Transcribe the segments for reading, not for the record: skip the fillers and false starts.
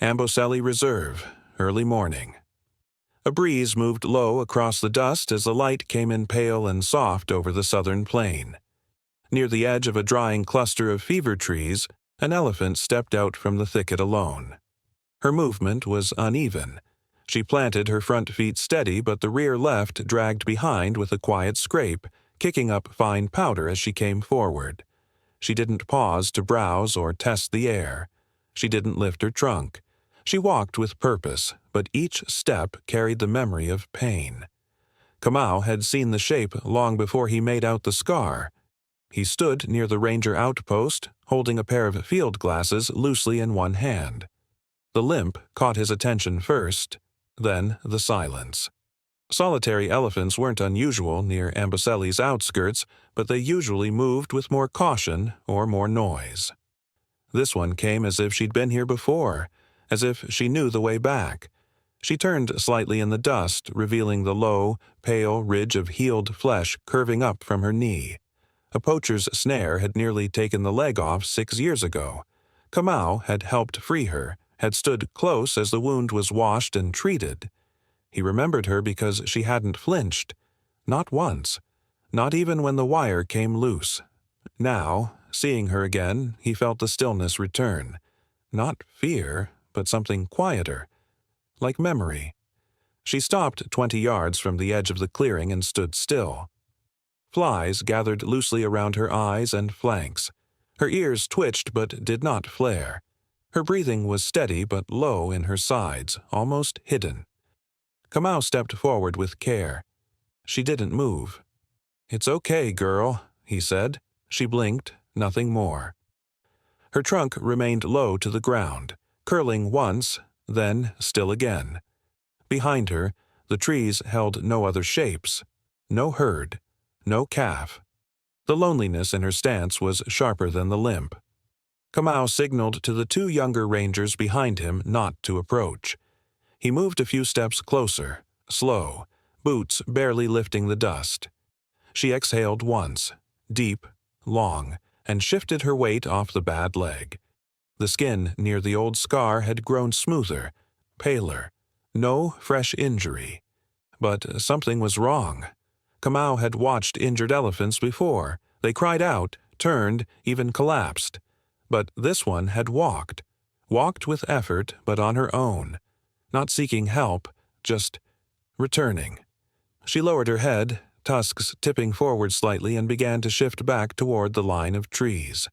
Amboseli Reserve, early morning. A breeze moved low across the dust as the light came in pale and soft over the southern plain. Near the edge of a drying cluster of fever trees, an elephant stepped out from the thicket alone. Her movement was uneven. She planted her front feet steady, but the rear left dragged behind with a quiet scrape, kicking up fine powder as she came forward. She didn't pause to browse or test the air. She didn't lift her trunk. She walked with purpose, but each step carried the memory of pain. Kamau had seen the shape long before he made out the scar. He stood near the ranger outpost, holding a pair of field glasses loosely in one hand. The limp caught his attention first, then the silence. Solitary elephants weren't unusual near Amboseli's outskirts, but they usually moved with more caution or more noise. This one came as if she'd been here before, as if she knew the way back. She turned slightly in the dust, revealing the low, pale ridge of healed flesh curving up from her knee. A poacher's snare had nearly taken the leg off 6 years ago. Kamau had helped free her, had stood close as the wound was washed and treated. He remembered her because she hadn't flinched. Not once. Not even when the wire came loose. Now, seeing her again, he felt the stillness return. Not fear, but something quieter, like memory. She stopped 20 yards from the edge of the clearing and stood still. Flies gathered loosely around her eyes and flanks. Her ears twitched but did not flare. Her breathing was steady but low in her sides, almost hidden. Kamau stepped forward with care. She didn't move. "It's okay, girl," he said. She blinked, nothing more. Her trunk remained low to the ground, curling once, then still again. Behind her, the trees held no other shapes. No herd. No calf. The loneliness in her stance was sharper than the limp. Kamau signaled to the 2 younger rangers behind him not to approach. He moved a few steps closer, slow, boots barely lifting the dust. She exhaled once, deep, long, and shifted her weight off the bad leg. The skin near the old scar had grown smoother, paler. No fresh injury. But something was wrong. Kamau had watched injured elephants before. They cried out, turned, even collapsed. But this one had walked. Walked with effort, but on her own. Not seeking help, just returning. She lowered her head, tusks tipping forward slightly, and began to shift back toward the line of trees.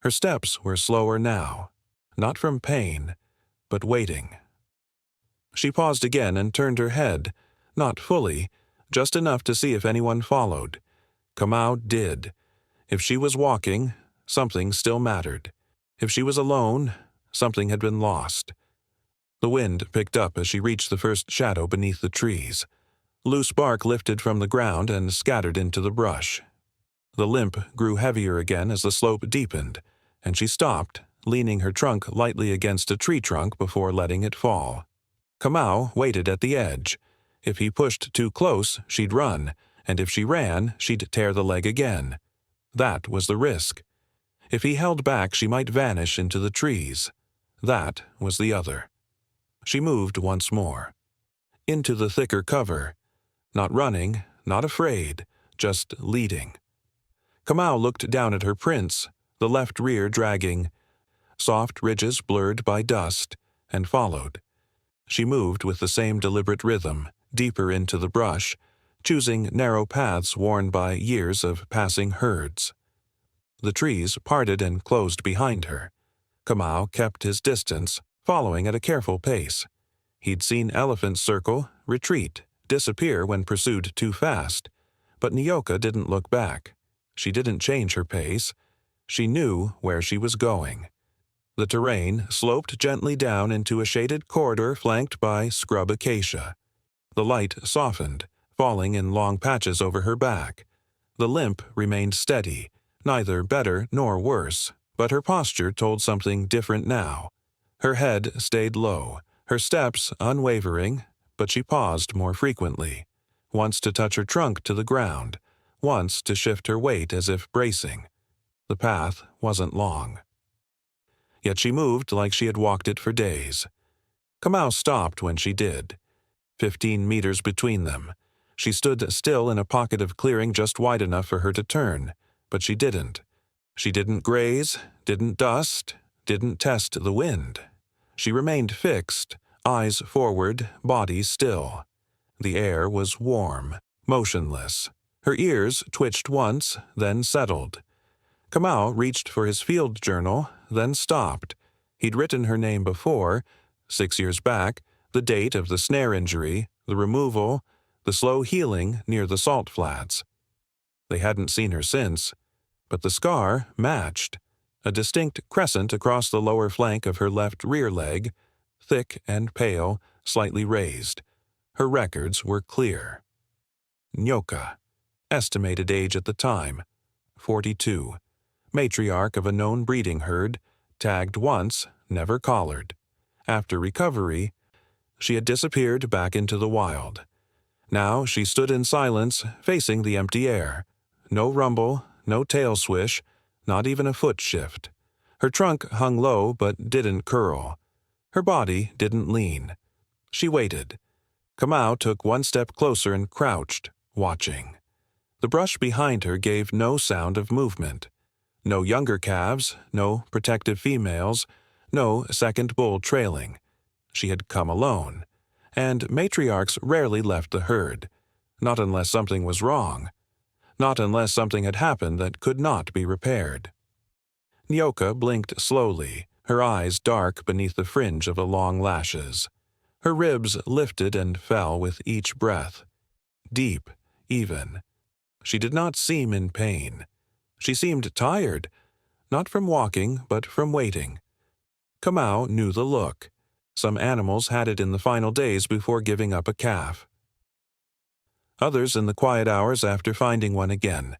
Her steps were slower now. Not from pain, but waiting. She paused again and turned her head, not fully, just enough to see if anyone followed. Kamau did. If she was walking, something still mattered. If she was alone, something had been lost. The wind picked up as she reached the first shadow beneath the trees. Loose bark lifted from the ground and scattered into the brush. The limp grew heavier again as the slope deepened, and she stopped, leaning her trunk lightly against a tree trunk before letting it fall. Kamau waited at the edge. If he pushed too close, she'd run, and if she ran, she'd tear the leg again. That was the risk. If he held back, she might vanish into the trees. That was the other. She moved once more. Into the thicker cover. Not running, not afraid, just leading. Kamau looked down at her prints, the left rear dragging, soft ridges blurred by dust, and followed. She moved with the same deliberate rhythm, deeper into the brush, choosing narrow paths worn by years of passing herds. The trees parted and closed behind her. Kamau kept his distance, following at a careful pace. He'd seen elephants circle, retreat, disappear when pursued too fast. But Nyoka didn't look back. She didn't change her pace. She knew where she was going. The terrain sloped gently down into a shaded corridor flanked by scrub acacia. The light softened, falling in long patches over her back. The limp remained steady, neither better nor worse, but her posture told something different now. Her head stayed low, her steps unwavering, but she paused more frequently, once to touch her trunk to the ground, once to shift her weight as if bracing. The path wasn't long. yet she moved like she had walked it for days. Kamau stopped when she did. 15 meters between them. She stood still in a pocket of clearing just wide enough for her to turn, but she didn't. She didn't graze, didn't dust, didn't test the wind. She remained fixed, eyes forward, body still. The air was warm, motionless. Her ears twitched once, then settled. Kamau reached for his field journal, then stopped. He'd written her name before, 6 years back, the date of the snare injury, the removal, the slow healing near the salt flats. They hadn't seen her since, but the scar matched. A distinct crescent across the lower flank of her left rear leg, thick and pale, slightly raised. Her records were clear. Nyoka. Estimated age at the time, 42. Matriarch of a known breeding herd, tagged once, never collared. After recovery, she had disappeared back into the wild. Now she stood in silence, facing the empty air. No rumble, no tail swish, not even a foot shift. Her trunk hung low but didn't curl. Her body didn't lean. She waited. Kamau took one step closer and crouched, watching. The brush behind her gave no sound of movement. No younger calves, no protective females, no second bull trailing. She had come alone, and matriarchs rarely left the herd, not unless something was wrong, not unless something had happened that could not be repaired. Nyoka blinked slowly, her eyes dark beneath the fringe of the long lashes. Her ribs lifted and fell with each breath. Deep, even. She did not seem in pain. She seemed tired, not from walking, but from waiting. Kamau knew the look. Some animals had it in the final days before giving up a calf. Others in the quiet hours after finding one again.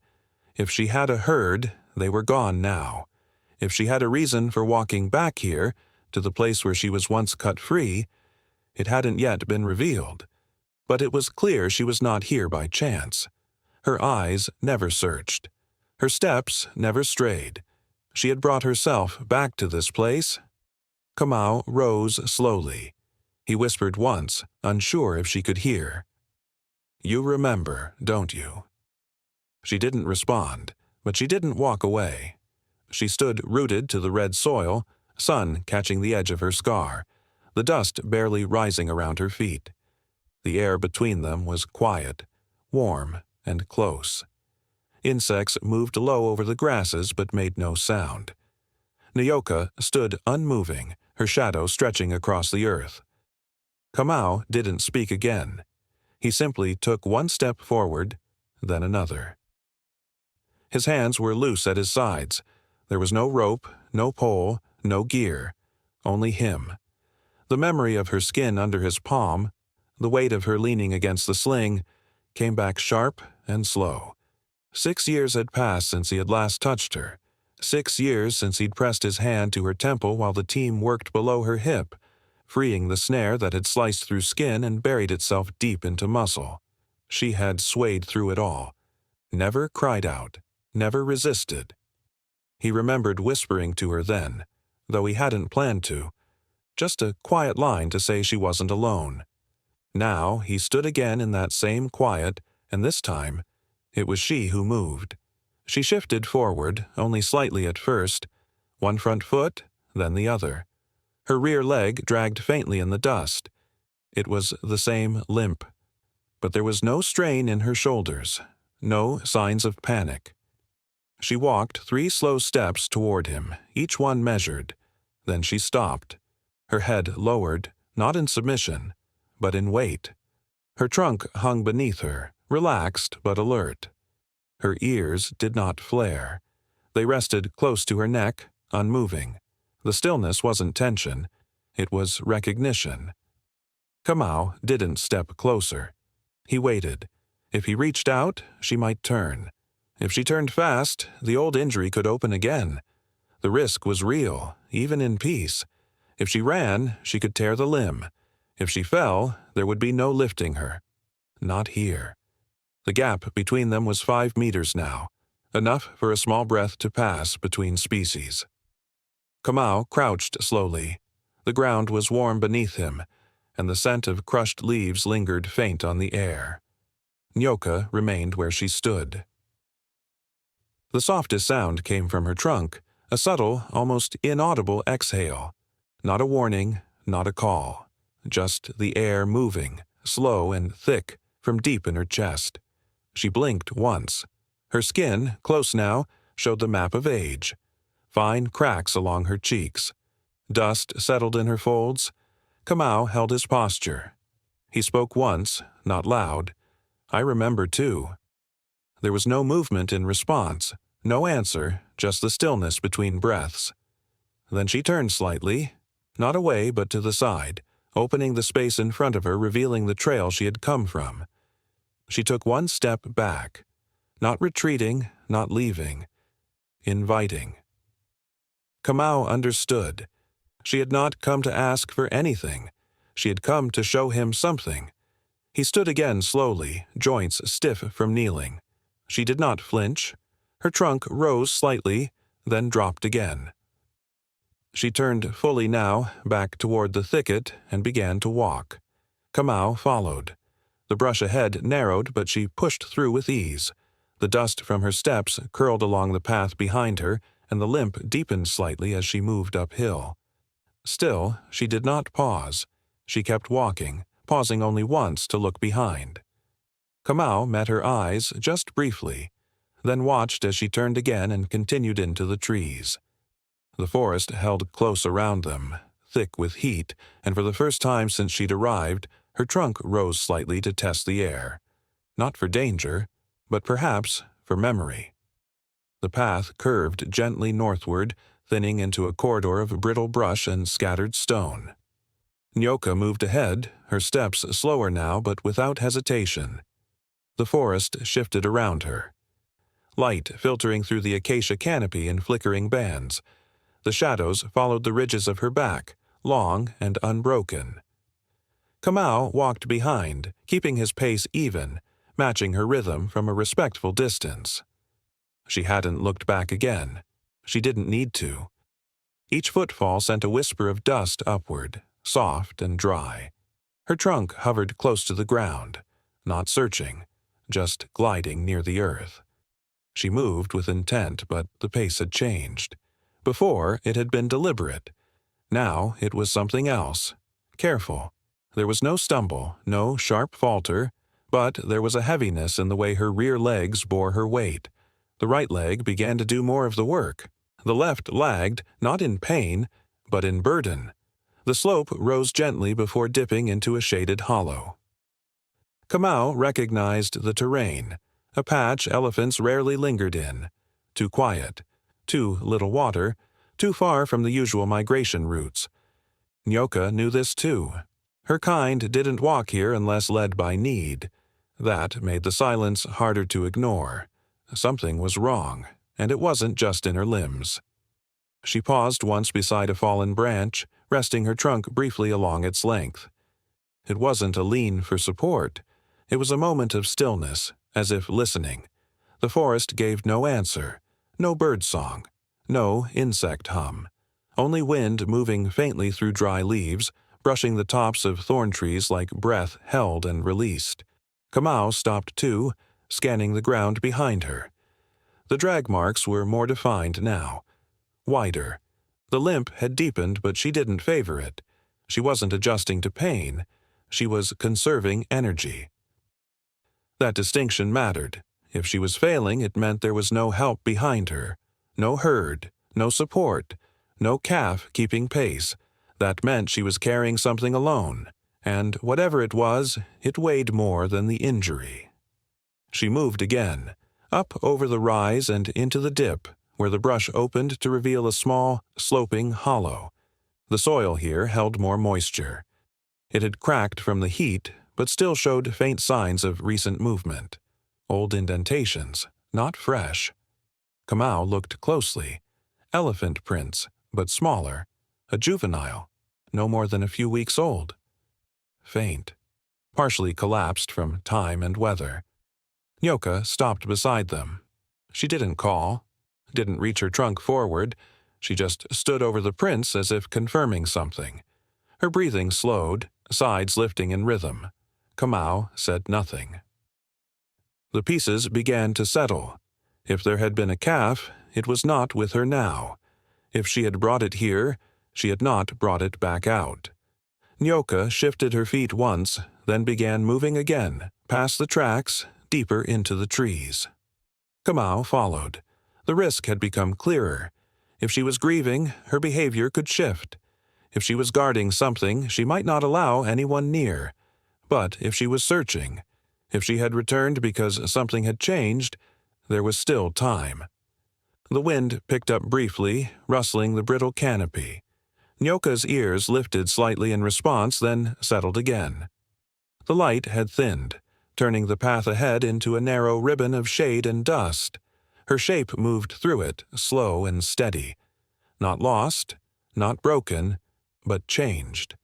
If she had a herd, they were gone now. If she had a reason for walking back here, to the place where she was once cut free, it hadn't yet been revealed. But it was clear she was not here by chance. Her eyes never searched. Her steps never strayed. She had brought herself back to this place. Kamau rose slowly. He whispered once, unsure if she could hear. "You remember, don't you?" She didn't respond, but she didn't walk away. She stood rooted to the red soil, sun catching the edge of her scar, the dust barely rising around her feet. The air between them was quiet, warm, and close. Insects moved low over the grasses but made no sound. Nyoka stood unmoving, her shadow stretching across the earth. Kamau didn't speak again. He simply took one step forward, then another. His hands were loose at his sides. There was no rope, no pole, no gear, only him. The memory of her skin under his palm, the weight of her leaning against the sling, came back sharp and slow. 6 years had passed since he had last touched her. 6 years since he'd pressed his hand to her temple while the team worked below her hip, freeing the snare that had sliced through skin and buried itself deep into muscle. She had swayed through it all, never cried out, never resisted. He remembered whispering to her then, though he hadn't planned to, just a quiet line to say she wasn't alone. Now he stood again in that same quiet, and this time it was she who moved. She shifted forward, only slightly at first, one front foot, then the other. Her rear leg dragged faintly in the dust. It was the same limp. But there was no strain in her shoulders, no signs of panic. She walked 3 slow steps toward him, each one measured. Then she stopped, her head lowered, not in submission, but in weight. Her trunk hung beneath her, relaxed but alert. Her ears did not flare. They rested close to her neck, unmoving. The stillness wasn't tension, it was recognition. Kamau didn't step closer. He waited. If he reached out, she might turn. If she turned fast, the old injury could open again. The risk was real, even in peace. If she ran, she could tear the limb. If she fell, there would be no lifting her. Not here. The gap between them was 5 meters now, enough for a small breath to pass between species. Kamau crouched slowly. The ground was warm beneath him, and the scent of crushed leaves lingered faint on the air. Nyoka remained where she stood. The softest sound came from her trunk, a subtle, almost inaudible exhale. Not a warning, not a call. Just the air moving, slow and thick, from deep in her chest. She blinked once. Her skin, close now, showed the map of age. Fine cracks along her cheeks. Dust settled in her folds. Kamau held his posture. He spoke once, not loud. I remember too. There was no movement in response, no answer, just the stillness between breaths. Then she turned slightly, not away but to the side, opening the space in front of her, revealing the trail she had come from. She took one step back, not retreating, not leaving, inviting. Kamau understood. She had not come to ask for anything. She had come to show him something. He stood again slowly, joints stiff from kneeling. She did not flinch. Her trunk rose slightly, then dropped again. She turned fully now, back toward the thicket, and began to walk. Kamau followed. The brush ahead narrowed, but she pushed through with ease. The dust from her steps curled along the path behind her, and the limp deepened slightly as she moved uphill. Still, she did not pause. She kept walking, pausing only once to look behind. Kamau met her eyes just briefly, then watched as she turned again and continued into the trees. The forest held close around them, thick with heat, and for the first time since she'd arrived, her trunk rose slightly to test the air. Not for danger, but perhaps for memory. The path curved gently northward, thinning into a corridor of brittle brush and scattered stone. Nyoka moved ahead, her steps slower now but without hesitation. The forest shifted around her. Light filtering through the acacia canopy in flickering bands. The shadows followed the ridges of her back, long and unbroken. Kamau walked behind, keeping his pace even, matching her rhythm from a respectful distance. She hadn't looked back again. She didn't need to. Each footfall sent a whisper of dust upward, soft and dry. Her trunk hovered close to the ground, not searching, just gliding near the earth. She moved with intent, but the pace had changed. Before, it had been deliberate. Now, it was something else. Careful. There was no stumble, no sharp falter, but there was a heaviness in the way her rear legs bore her weight. The right leg began to do more of the work. The left lagged, not in pain, but in burden. The slope rose gently before dipping into a shaded hollow. Kamau recognized the terrain, a patch elephants rarely lingered in. Too quiet, too little water, too far from the usual migration routes. Nyoka knew this too. Her kind didn't walk here unless led by need. That made the silence harder to ignore. Something was wrong, and it wasn't just in her limbs. She paused once beside a fallen branch, resting her trunk briefly along its length. It wasn't a lean for support. It was a moment of stillness, as if listening. The forest gave no answer, no bird song, no insect hum. Only wind moving faintly through dry leaves, brushing the tops of thorn trees like breath held and released. Kamau stopped too, scanning the ground behind her. The drag marks were more defined now, wider. The limp had deepened, but she didn't favor it. She wasn't adjusting to pain. She was conserving energy. That distinction mattered. If she was failing, it meant there was no help behind her, no herd, no support, no calf keeping pace. That meant she was carrying something alone, and whatever it was, it weighed more than the injury. She moved again, up over the rise and into the dip, where the brush opened to reveal a small, sloping hollow. The soil here held more moisture. It had cracked from the heat, but still showed faint signs of recent movement. Old indentations, not fresh. Kamau looked closely. Elephant prints, but smaller. A juvenile, no more than a few weeks old. Faint. Partially collapsed from time and weather. Nyoka stopped beside them. She didn't call, didn't reach her trunk forward, She just stood over the prints as if confirming something. Her breathing slowed, sides lifting in rhythm. Kamau said nothing. The pieces began to settle. If there had been a calf, it was not with her now. If she had brought it here, she had not brought it back out. Nyoka shifted her feet once, then began moving again, past the tracks, deeper into the trees. Kamau followed. The risk had become clearer. If she was grieving, her behavior could shift. If she was guarding something, she might not allow anyone near. But if she was searching, if she had returned because something had changed, there was still time. The wind picked up briefly, rustling the brittle canopy. Nyoka's ears lifted slightly in response, then settled again. The light had thinned, turning the path ahead into a narrow ribbon of shade and dust. Her shape moved through it, slow and steady. Not lost, not broken, but changed.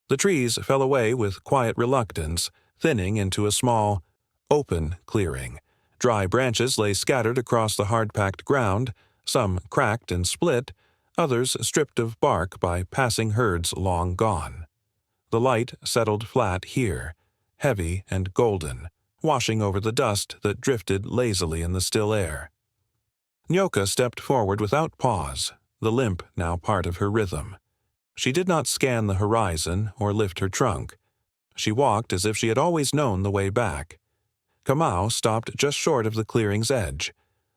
The trees fell away with quiet reluctance, thinning into a small, open clearing. Dry branches lay scattered across the hard-packed ground, some cracked and split, others stripped of bark by passing herds long gone. The light settled flat here, heavy and golden, washing over the dust that drifted lazily in the still air. Nyoka stepped forward without pause, the limp now part of her rhythm. She did not scan the horizon or lift her trunk. She walked as if she had always known the way back. Kamau stopped just short of the clearing's edge.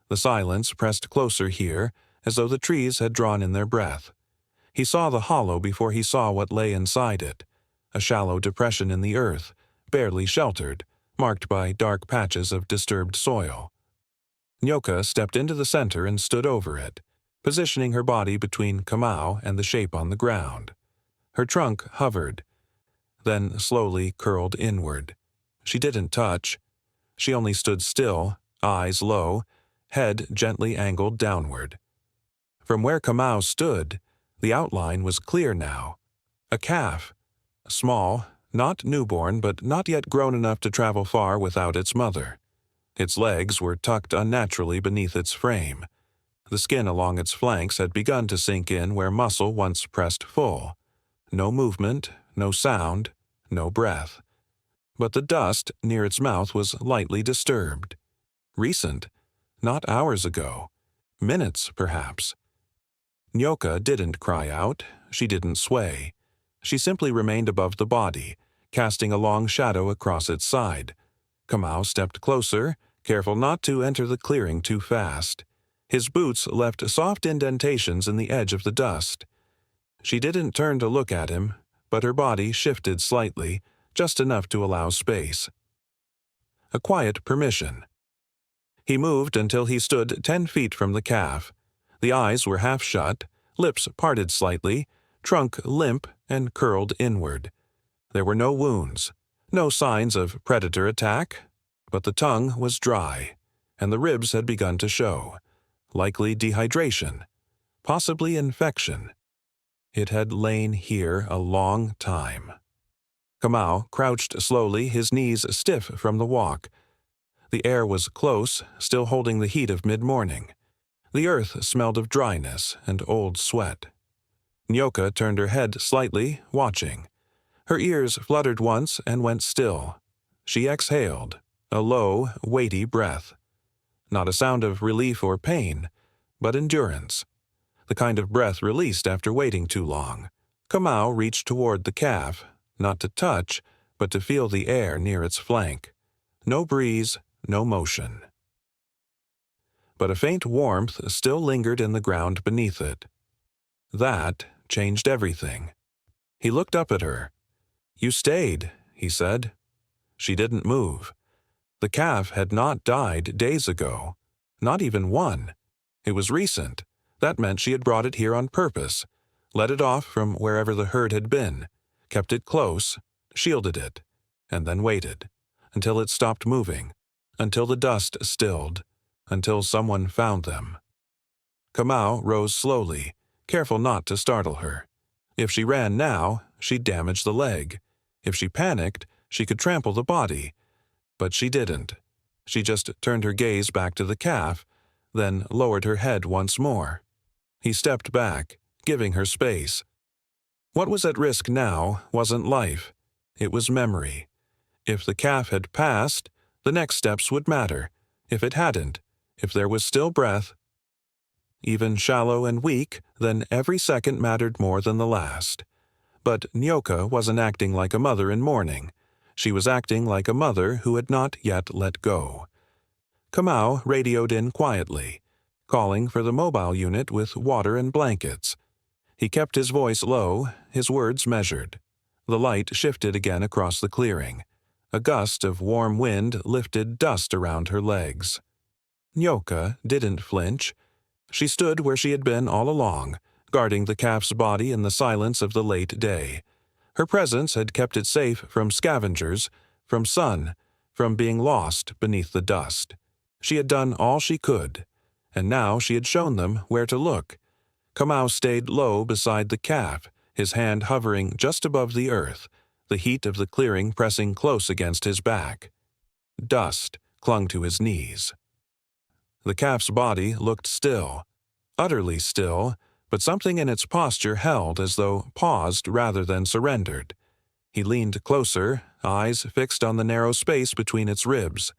The silence pressed closer here, as though the trees had drawn in their breath. He saw the hollow before he saw what lay inside it, a shallow depression in the earth, barely sheltered, marked by dark patches of disturbed soil. Nyoka stepped into the center and stood over it, positioning her body between Kamau and the shape on the ground. Her trunk hovered, then slowly curled inward. She didn't touch. She only stood still, eyes low, head gently angled downward. From where Kamau stood, the outline was clear now. A calf. Small, not newborn, but not yet grown enough to travel far without its mother. Its legs were tucked unnaturally beneath its frame. The skin along its flanks had begun to sink in where muscle once pressed full. No movement, no sound, no breath. But the dust near its mouth was lightly disturbed. Recent, not hours ago. Minutes, perhaps. Nyoka didn't cry out. She didn't sway. She simply remained above the body, casting a long shadow across its side. Kamau stepped closer, careful not to enter the clearing too fast. His boots left soft indentations in the edge of the dust. She didn't turn to look at him, but her body shifted slightly, just enough to allow space. A quiet permission. He moved until he stood 10 feet from the calf. The eyes were half shut, lips parted slightly, trunk limp and curled inward. There were no wounds, no signs of predator attack, but the tongue was dry, and the ribs had begun to show. Likely dehydration, possibly infection. It had lain here a long time. Kamau crouched slowly, his knees stiff from the walk. The air was close, still holding the heat of mid-morning. The earth smelled of dryness and old sweat. Nyoka turned her head slightly, watching. Her ears fluttered once and went still. She exhaled, a low, weighty breath. Not a sound of relief or pain, but endurance. The kind of breath released after waiting too long. Kamau reached toward the calf, not to touch, but to feel the air near its flank. No breeze, no motion. But a faint warmth still lingered in the ground beneath it. That changed everything. He looked up at her. "You stayed," he said. She didn't move. The calf had not died days ago. Not even one. It was recent. That meant she had brought it here on purpose, let it off from wherever the herd had been, kept it close, shielded it, and then waited, until it stopped moving, until the dust stilled, until someone found them. Kamau rose slowly, careful not to startle her. If she ran now, she'd damage the leg. If she panicked, she could trample the body. But she didn't. She just turned her gaze back to the calf, then lowered her head once more. He stepped back, giving her space. What was at risk now wasn't life. It was memory. If the calf had passed, the next steps would matter. If it hadn't, if there was still breath, even shallow and weak, then every second mattered more than the last. But Nyoka wasn't acting like a mother in mourning. She was acting like a mother who had not yet let go. Kamau radioed in quietly, calling for the mobile unit with water and blankets. He kept his voice low, his words measured. The light shifted again across the clearing. A gust of warm wind lifted dust around her legs. Nyoka didn't flinch. She stood where she had been all along, guarding the calf's body in the silence of the late day. Her presence had kept it safe from scavengers, from sun, from being lost beneath the dust. She had done all she could, and now she had shown them where to look. Kamau stayed low beside the calf, his hand hovering just above the earth, the heat of the clearing pressing close against his back. Dust clung to his knees. The calf's body looked still, utterly still, but something in its posture held as though paused rather than surrendered. He leaned closer, eyes fixed on the narrow space between its ribs.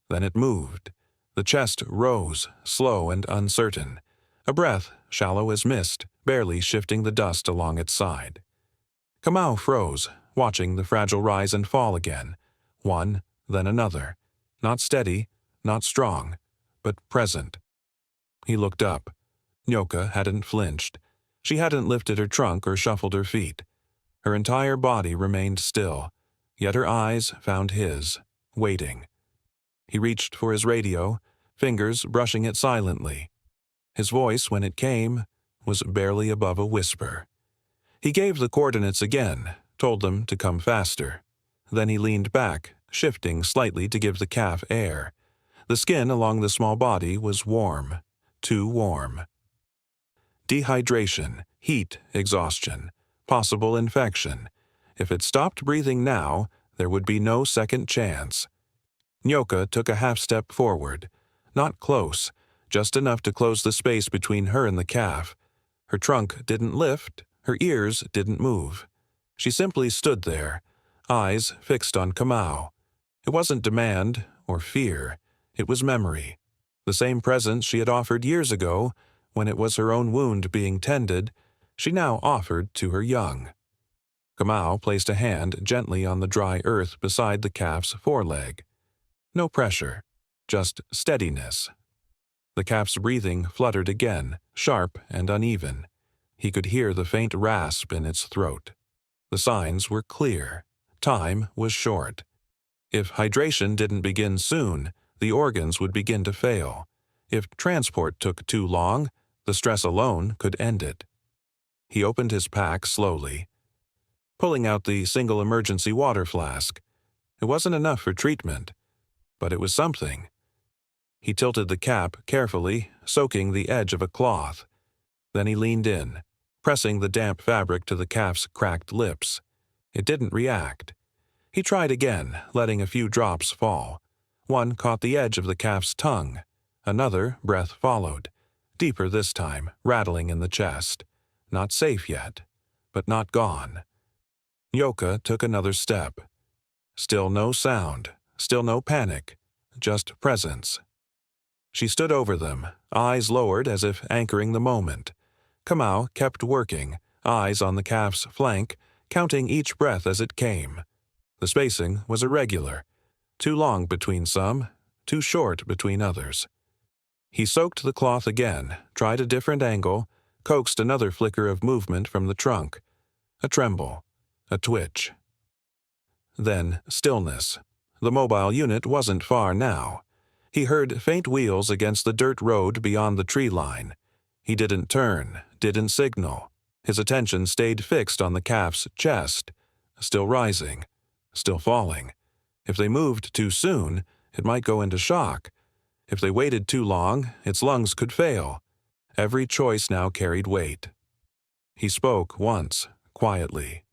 Then it moved. The chest rose, slow and uncertain. A breath, shallow as mist, barely shifting the dust along its side. Kamau froze, watching the fragile rise and fall again. One, then another. Not steady, not strong, but present. He looked up. Nyoka hadn't flinched. She hadn't lifted her trunk or shuffled her feet. Her entire body remained still, yet her eyes found his, waiting. He reached for his radio, fingers brushing it silently. His voice, when it came, was barely above a whisper. He gave the coordinates again, told them to come faster. Then he leaned back, shifting slightly to give the calf air. The skin along the small body was warm, too warm. Dehydration, heat exhaustion, possible infection. If it stopped breathing now, there would be no second chance. Nyoka took a half step forward, not close, just enough to close the space between her and the calf. Her trunk didn't lift, her ears didn't move. She simply stood there, eyes fixed on Kamau. It wasn't demand or fear, it was memory. The same presence she had offered years ago, when it was her own wound being tended, she now offered to her young. Kamau placed a hand gently on the dry earth beside the calf's foreleg. No pressure, just steadiness. The calf's breathing fluttered again, sharp and uneven. He could hear the faint rasp in its throat. The signs were clear. Time was short. If hydration didn't begin soon, the organs would begin to fail. If transport took too long, the stress alone could end it. He opened his pack slowly, pulling out the single emergency water flask. It wasn't enough for treatment, but it was something. He tilted the cap carefully, soaking the edge of a cloth. Then he leaned in, pressing the damp fabric to the calf's cracked lips. It didn't react. He tried again, letting a few drops fall. One caught the edge of the calf's tongue. Another breath followed, deeper this time, rattling in the chest. Not safe yet, but not gone. Nyoka took another step. Still no sound, still no panic, just presence. She stood over them, eyes lowered as if anchoring the moment. Kamau kept working, eyes on the calf's flank, counting each breath as it came. The spacing was irregular, too long between some, too short between others. He soaked the cloth again, tried a different angle, coaxed another flicker of movement from the trunk. A tremble, a twitch. Then stillness. The mobile unit wasn't far now. He heard faint wheels against the dirt road beyond the tree line. He didn't turn, didn't signal. His attention stayed fixed on the calf's chest, still rising, still falling. If they moved too soon, it might go into shock. If they waited too long, its lungs could fail. Every choice now carried weight. He spoke once, quietly.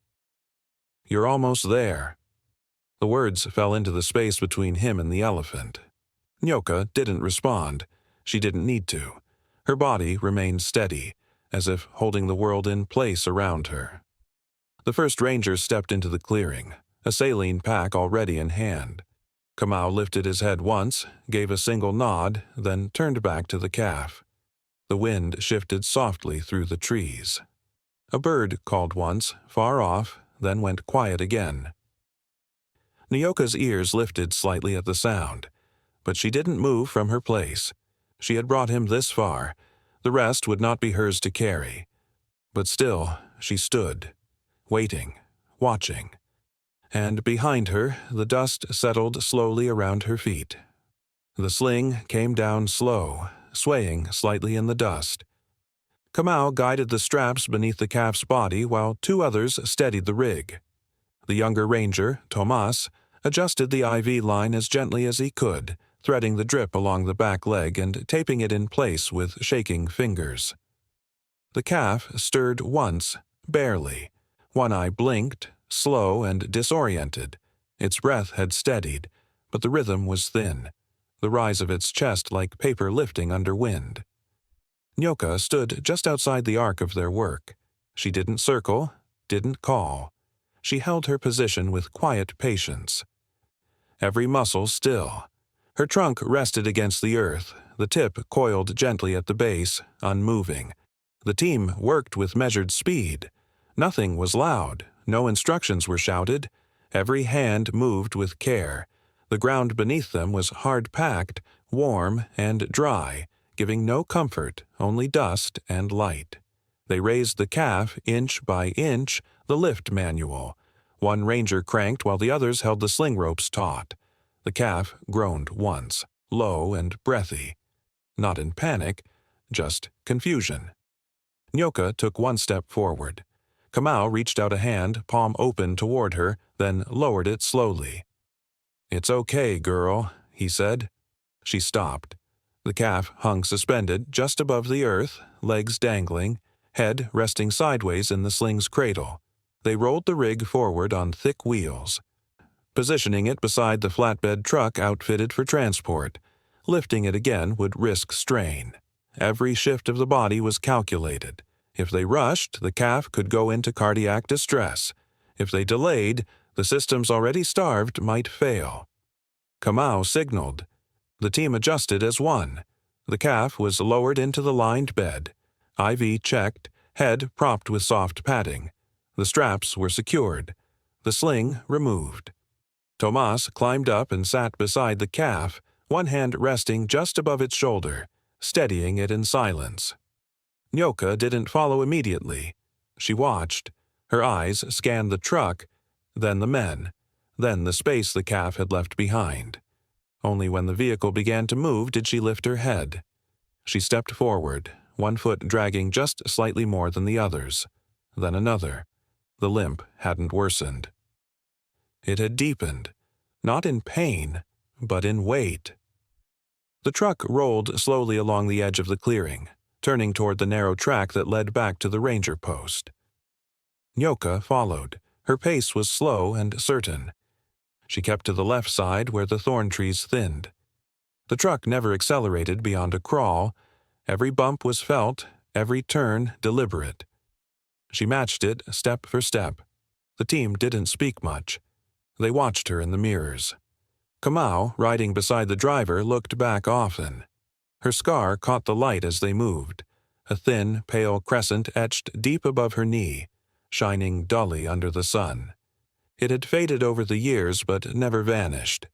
"You're almost there." The words fell into the space between him and the elephant. Nyoka didn't respond. She didn't need to. Her body remained steady, as if holding the world in place around her. The first ranger stepped into the clearing, a saline pack already in hand. Kamau lifted his head once, gave a single nod, then turned back to the calf. The wind shifted softly through the trees. A bird called once, far off, then went quiet again. Nyoka's ears lifted slightly at the sound, but she didn't move from her place. She had brought him this far. The rest would not be hers to carry. But still, she stood, waiting, watching. And behind her, the dust settled slowly around her feet. The sling came down slow, swaying slightly in the dust. Kamau guided the straps beneath the calf's body while two others steadied the rig. The younger ranger, Tomas, adjusted the IV line as gently as he could, threading the drip along the back leg and taping it in place with shaking fingers. The calf stirred once, barely. One eye blinked, slow and disoriented. Its breath had steadied, but the rhythm was thin, the rise of its chest like paper lifting under wind. Nyoka stood just outside the arc of their work. She didn't circle, didn't call. She held her position with quiet patience. Every muscle still. Her trunk rested against the earth, the tip coiled gently at the base, unmoving. The team worked with measured speed. Nothing was loud, no instructions were shouted. Every hand moved with care. The ground beneath them was hard-packed, warm and dry, giving no comfort, only dust and light. They raised the calf inch by inch, the lift manual. One ranger cranked while the others held the sling ropes taut. The calf groaned once, low and breathy. Not in panic, just confusion. Nyoka took one step forward. Kamau reached out a hand, palm open toward her, then lowered it slowly. "It's okay, girl," he said. She stopped. The calf hung suspended just above the earth, legs dangling, head resting sideways in the sling's cradle. They rolled the rig forward on thick wheels, positioning it beside the flatbed truck outfitted for transport. Lifting it again would risk strain. Every shift of the body was calculated. If they rushed, the calf could go into cardiac distress. If they delayed, the systems already starved might fail. Kamau signaled. The team adjusted as one. The calf was lowered into the lined bed. IV checked, head propped with soft padding. The straps were secured. The sling removed. Tomas climbed up and sat beside the calf, one hand resting just above its shoulder, steadying it in silence. Nyoka didn't follow immediately. She watched. Her eyes scanned the truck, then the men, then the space the calf had left behind. Only when the vehicle began to move did she lift her head. She stepped forward, one foot dragging just slightly more than the others, then another. The limp hadn't worsened. It had deepened, not in pain, but in weight. The truck rolled slowly along the edge of the clearing, turning toward the narrow track that led back to the ranger post. Nyoka followed. Her pace was slow and certain. She kept to the left side where the thorn trees thinned. The truck never accelerated beyond a crawl. Every bump was felt, every turn deliberate. She matched it step for step. The team didn't speak much. They watched her in the mirrors. Kamau, riding beside the driver, looked back often. Her scar caught the light as they moved, a thin, pale crescent etched deep above her knee, shining dully under the sun. It had faded over the years but never vanished.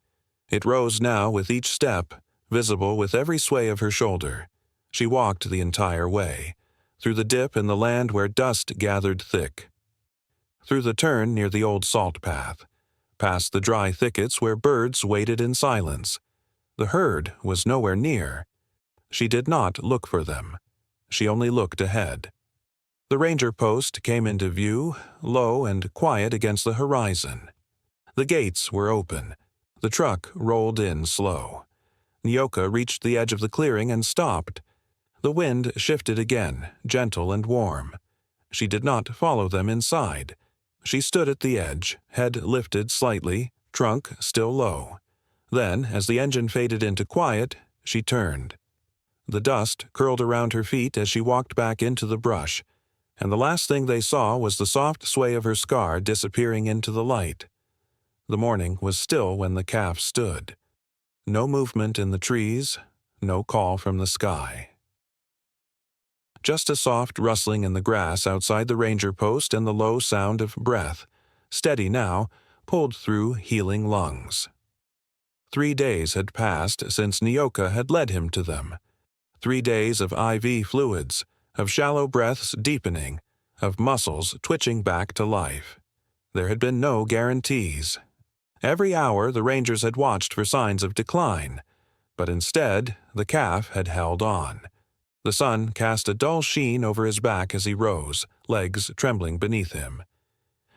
It rose now with each step, visible with every sway of her shoulder. She walked the entire way, through the dip in the land where dust gathered thick, through the turn near the old salt path, past the dry thickets where birds waited in silence. The herd was nowhere near. She did not look for them. She only looked ahead. The ranger post came into view, low and quiet against the horizon. The gates were open. The truck rolled in slow. Nyoka reached the edge of the clearing and stopped. The wind shifted again, gentle and warm. She did not follow them inside. She stood at the edge, head lifted slightly, trunk still low. Then, as the engine faded into quiet, she turned. The dust curled around her feet as she walked back into the brush, and the last thing they saw was the soft sway of her scar disappearing into the light. The morning was still when the calf stood. No movement in the trees, no call from the sky. Just a soft rustling in the grass outside the ranger post and the low sound of breath, steady now, pulled through healing lungs. 3 days had passed since Nyoka had led him to them. 3 days of IV fluids, of shallow breaths deepening, of muscles twitching back to life. There had been no guarantees. Every hour the rangers had watched for signs of decline, but instead the calf had held on. The sun cast a dull sheen over his back as he rose, legs trembling beneath him.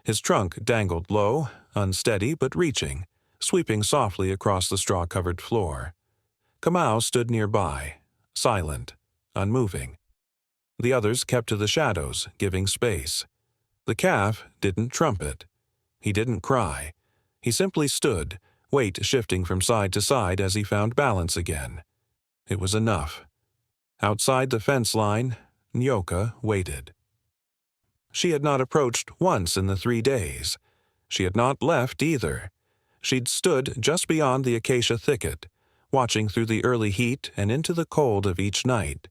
His trunk dangled low, unsteady but reaching, sweeping softly across the straw-covered floor. Kamau stood nearby, silent, unmoving. The others kept to the shadows, giving space. The calf didn't trumpet. He didn't cry. He simply stood, weight shifting from side to side as he found balance again. It was enough. Outside the fence line, Nyoka waited. She had not approached once in the 3 days. She had not left either. She'd stood just beyond the acacia thicket, watching through the early heat and into the cold of each night.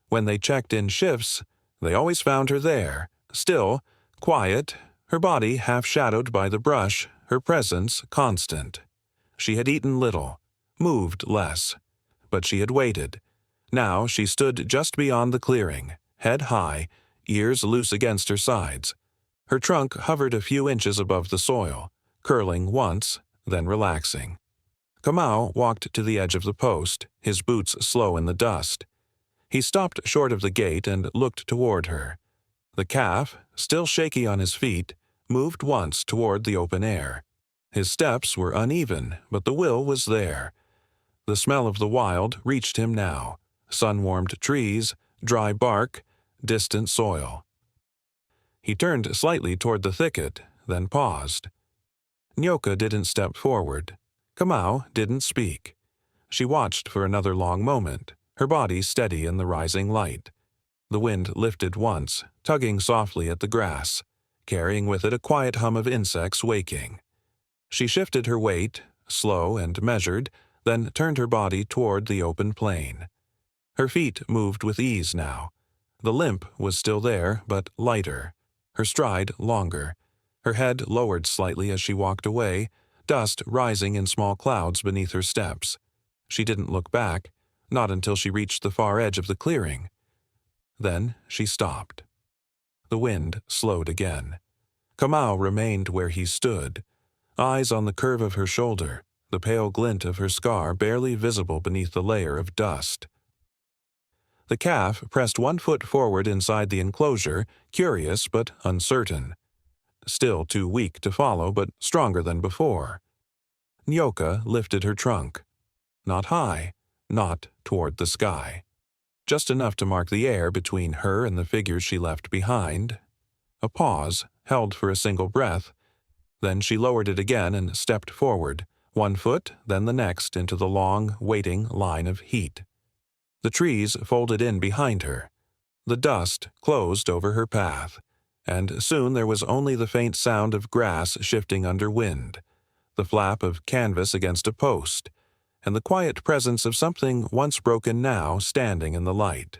When they checked in shifts, they always found her there, still, quiet, her body half-shadowed by the brush, her presence constant. She had eaten little, moved less, but she had waited. Now she stood just beyond the clearing, head high, ears loose against her sides. Her trunk hovered a few inches above the soil, curling once, then relaxing. Kamau walked to the edge of the post, his boots slow in the dust. He stopped short of the gate and looked toward her. The calf, still shaky on his feet, moved once toward the open air. His steps were uneven, but the will was there. The smell of the wild reached him now. Sun-warmed trees, dry bark, distant soil. He turned slightly toward the thicket, then paused. Nyoka didn't step forward. Kamau didn't speak. She watched for another long moment, her body steady in the rising light. The wind lifted once, tugging softly at the grass, carrying with it a quiet hum of insects waking. She shifted her weight, slow and measured, then turned her body toward the open plain. Her feet moved with ease now. The limp was still there, but lighter. Her stride longer. Her head lowered slightly as she walked away, dust rising in small clouds beneath her steps. She didn't look back, not until she reached the far edge of the clearing. Then she stopped. The wind slowed again. Kamau remained where he stood, eyes on the curve of her shoulder, the pale glint of her scar barely visible beneath the layer of dust. The calf pressed 1 foot forward inside the enclosure, curious but uncertain. Still too weak to follow, but stronger than before. Nyoka lifted her trunk. Not high, not toward the sky. Just enough to mark the air between her and the figures she left behind. A pause, held for a single breath. Then she lowered it again and stepped forward, 1 foot, then the next, into the long, waiting line of heat. The trees folded in behind her. The dust closed over her path, and soon there was only the faint sound of grass shifting under wind, the flap of canvas against a post, and the quiet presence of something once broken now standing in the light.